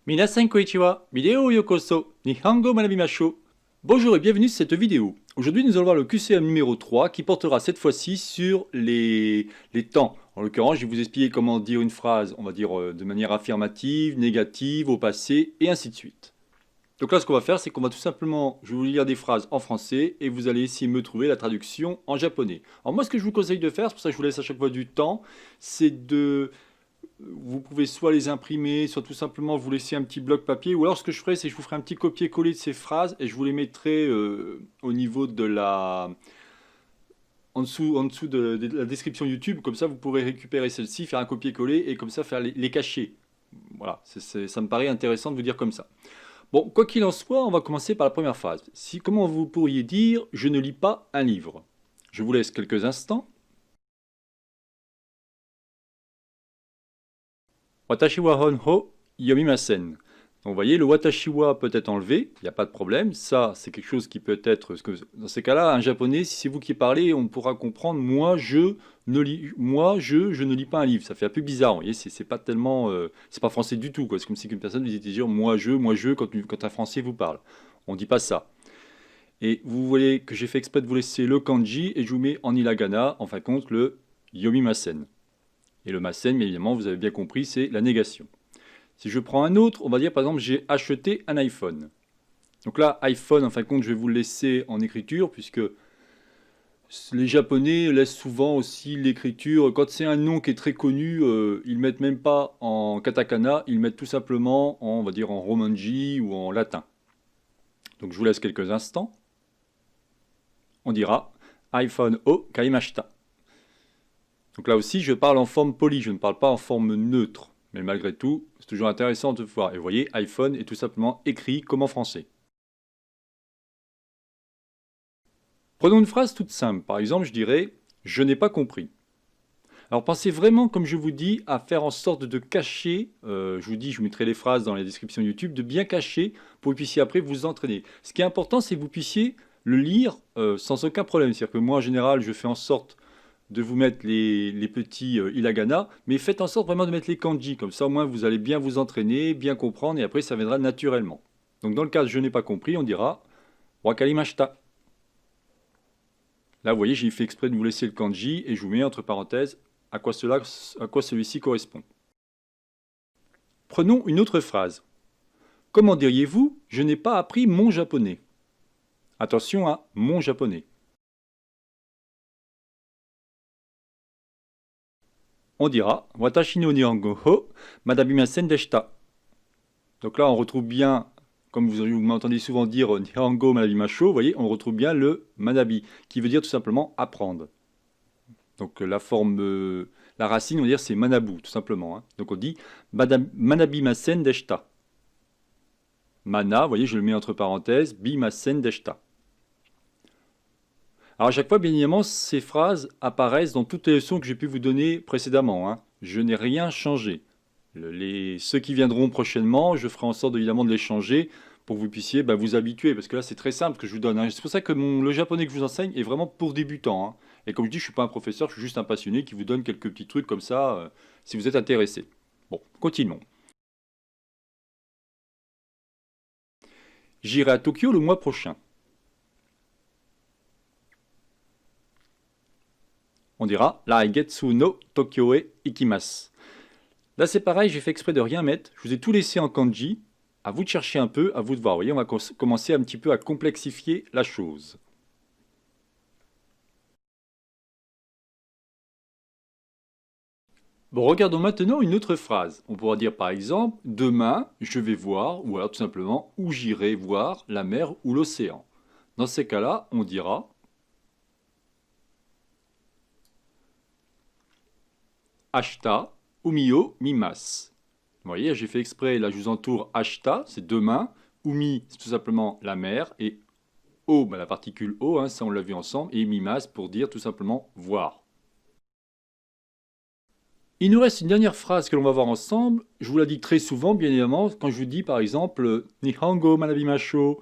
Minasan konnichiwa, vidéo yokoso, Nihongo manabimashou. Bonjour et bienvenue sur cette vidéo. Aujourd'hui nous allons voir le QCM numéro 3 qui portera cette fois-ci sur les temps. En l'occurrence je vais vous expliquer comment dire une phrase, on va dire de manière affirmative, négative, au passé et ainsi de suite. Donc là ce qu'on va faire c'est qu'on va tout simplement, je vais vous lire des phrases en français et vous allez essayer de me trouver la traduction en japonais. Alors moi ce que je vous conseille de faire, c'est pour ça que je vous laisse à chaque fois du temps, c'est de... Vous pouvez soit les imprimer, soit tout simplement vous laisser un petit bloc papier, ou alors ce que je ferai, c'est que je vous ferai un petit copier-coller de ces phrases et je vous les mettrai au niveau de la... en dessous de la description YouTube, comme ça vous pourrez récupérer celle-ci, faire un copier-coller et comme ça faire les cacher. Voilà, ça me paraît intéressant de vous dire comme ça. Bon, quoi qu'il en soit, on va commencer par la première phrase. Comment vous pourriez dire « je ne lis pas un livre » Je vous laisse quelques instants. Watashi wa honho yomimasen. Donc vous voyez, le watashi wa peut être enlevé, il n'y a pas de problème. Ça, c'est quelque chose qui peut être... Parce que dans ces cas-là, un japonais, si c'est vous qui parlez, on pourra comprendre je ne lis pas un livre. Ça fait un peu bizarre, vous voyez, c'est pas tellement... c'est pas français du tout, quoi. C'est comme si une personne vous disait dire moi, je, quand un français vous parle. On ne dit pas ça. Et vous voyez que j'ai fait exprès de vous laisser le kanji et je vous mets en hiragana, en fin de compte, le yomimasen. Et le masen, bien évidemment, vous avez bien compris, c'est la négation. Si je prends un autre, on va dire par exemple, j'ai acheté un iPhone. Donc là, iPhone, en fin de compte, je vais vous le laisser en écriture, puisque les Japonais laissent souvent aussi l'écriture. Quand c'est un nom qui est très connu, ils ne mettent même pas en katakana, ils mettent tout simplement en, on va dire, en romanji ou en latin. Donc je vous laisse quelques instants. On dira iPhone o kaimashita. Donc là aussi, je parle en forme polie, je ne parle pas en forme neutre. Mais malgré tout, c'est toujours intéressant de voir. Et vous voyez, iPhone est tout simplement écrit comme en français. Prenons une phrase toute simple. Par exemple, je dirais « je n'ai pas compris ». Alors pensez vraiment, comme je vous dis, à faire en sorte de cacher, je vous dis, je vous mettrai les phrases dans la description YouTube, de bien cacher pour que vous puissiez après vous entraîner. Ce qui est important, c'est que vous puissiez le lire sans aucun problème. C'est-à-dire que moi, en général, je fais en sorte de vous mettre les petits hiragana, mais faites en sorte vraiment de mettre les kanji, comme ça au moins vous allez bien vous entraîner, bien comprendre, et après ça viendra naturellement. Donc dans le cas de je n'ai pas compris, on dira wakarimashita. Là vous voyez, j'ai fait exprès de vous laisser le kanji, et je vous mets entre parenthèses à quoi celui-ci correspond. Prenons une autre phrase. Comment diriez-vous « je n'ai pas appris mon japonais » Attention à « mon japonais ». On dira « Watashi no nihongo ho madabimasen deshita ». Donc là, on retrouve bien, comme vous m'entendez souvent dire « nihongo madabimasho », vous voyez, on retrouve bien le manabi, qui veut dire tout simplement « apprendre ». Donc la forme, la racine, on va dire c'est manabu, tout simplement. Hein. Donc on dit « manabimasen deshita ». Mana, vous voyez, je le mets entre parenthèses, bimasen deshita. Alors à chaque fois, bien évidemment, ces phrases apparaissent dans toutes les leçons que j'ai pu vous donner précédemment. Hein. Je n'ai rien changé. Ceux qui viendront prochainement, je ferai en sorte évidemment de les changer pour que vous puissiez vous habituer. Parce que là, c'est très simple que je vous donne. Hein. C'est pour ça que le japonais que je vous enseigne est vraiment pour débutants. Hein. Et comme je dis, je ne suis pas un professeur, je suis juste un passionné qui vous donne quelques petits trucs comme ça, si vous êtes intéressé. Bon, continuons. J'irai à Tokyo le mois prochain. On dira Laigetsu no Tokyo e ikimasu. Là c'est pareil, j'ai fait exprès de rien mettre. Je vous ai tout laissé en kanji. À vous de chercher un peu, à vous de voir. Vous voyez, on va commencer un petit peu à complexifier la chose. Bon, regardons maintenant une autre phrase. On pourra dire par exemple, demain, je vais voir, ou alors tout simplement, où j'irai voir la mer ou l'océan. Dans ces cas-là, on dira Ashita umi o mimasu. Vous voyez, j'ai fait exprès, là je vous entoure ashita, c'est demain, umi, c'est tout simplement la mer, et o, la particule o, hein, ça on l'a vu ensemble, et mimasu pour dire tout simplement voir. Il nous reste une dernière phrase que l'on va voir ensemble. Je vous la dis très souvent, bien évidemment, quand je vous dis par exemple Nihongo manabimasho,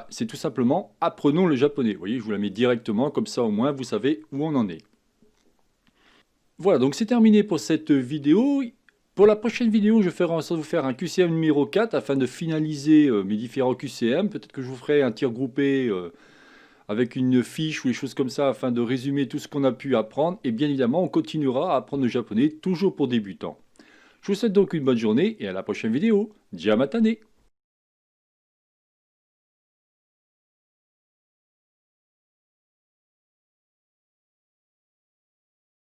c'est tout simplement apprenons le japonais. Vous voyez, je vous la mets directement, comme ça au moins vous savez où on en est. Voilà, donc c'est terminé pour cette vidéo. Pour la prochaine vidéo, je ferai en sorte de vous faire un QCM numéro 4 afin de finaliser mes différents QCM. Peut-être que je vous ferai un tir groupé avec une fiche ou des choses comme ça afin de résumer tout ce qu'on a pu apprendre. Et bien évidemment, on continuera à apprendre le japonais toujours pour débutants. Je vous souhaite donc une bonne journée et à la prochaine vidéo. Jamatane!